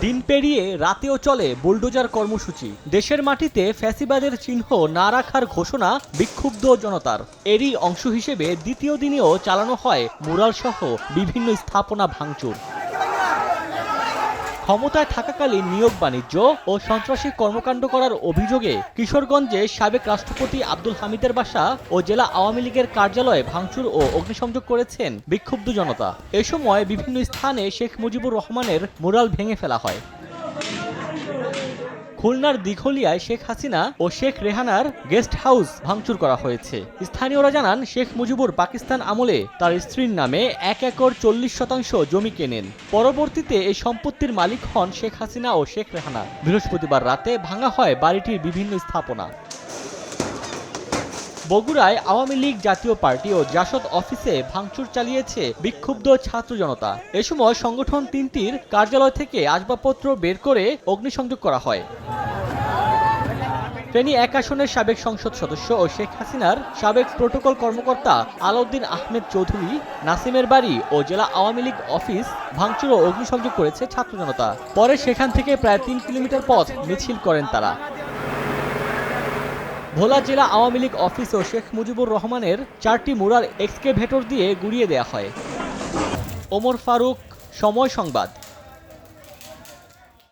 দিন পেরিয়ে রাতেও চলে বুলডোজার কর্মসূচি। দেশের মাটিতে ফ্যাসিবাদের চিহ্ন না রাখার ঘোষণা বিক্ষুব্ধ জনতার। এরই অংশ হিসেবে দ্বিতীয় দিনেও চালানো হয় মুরালসহ বিভিন্ন স্থাপনা ভাঙচুর। ক্ষমতায় থাকাকালীন নিয়োগ বাণিজ্য ও সন্ত্রাসী কর্মকাণ্ড করার অভিযোগে কিশোরগঞ্জে সাবেক রাষ্ট্রপতি আব্দুল হামিদের বাসা ও জেলা আওয়ামী লীগের কার্যালয়ে ভাঙচুর ও অগ্নিসংযোগ করেছেন বিক্ষুব্ধ জনতা। এ সময় বিভিন্ন স্থানে শেখ মুজিবুর রহমানের মুরাল ভেঙে ফেলা হয়। খুলনার দিঘলিয়ায় শেখ হাসিনা ও শেখ রেহানার গেস্ট হাউস ভাঙচুর করা হয়েছে। স্থানীয়রা জানান, শেখ মুজিবুর পাকিস্তান আমলে তার স্ত্রীর নামে 1 একর 40% জমি কেনেন। পরবর্তীতে এই সম্পত্তির মালিক হন শেখ হাসিনা ও শেখ রেহানা। বৃহস্পতিবার রাতে ভাঙা হয় বাড়িটির বিভিন্ন স্থাপনা। বগুড়ায় আওয়ামী লীগ জাতীয় পার্টি ও জাসদ অফিসে ভাঙচুর চালিয়েছে বিক্ষুব্ধ ছাত্র জনতা। এ সময় সংগঠন তিনটির কার্যালয় থেকে আসবাবপত্র বের করে অগ্নিসংযোগ করা হয়। ফেনী 1 আসনের সাবেক সংসদ সদস্য ও শেখ হাসিনার সাবেক প্রোটোকল কর্মকর্তা আলাউদ্দিন আহমেদ চৌধুরী নাসিমের বাড়ি ও জেলা আওয়ামী লীগ অফিস ভাঙচুর ও অগ্নিসংযোগ করেছে ছাত্র জনতা। পরে সেখান থেকে প্রায় 3 কিলোমিটার পথ মিছিল করেন তারা। ভোলা জেলা আওয়ামী লীগ অফিস ও শেখ মুজিবুর রহমানের 4টি মুরাল এক্সকেভেটর দিয়ে গুঁড়িয়ে দেওয়া হয়। ওমর ফারুক, সময় সংবাদ।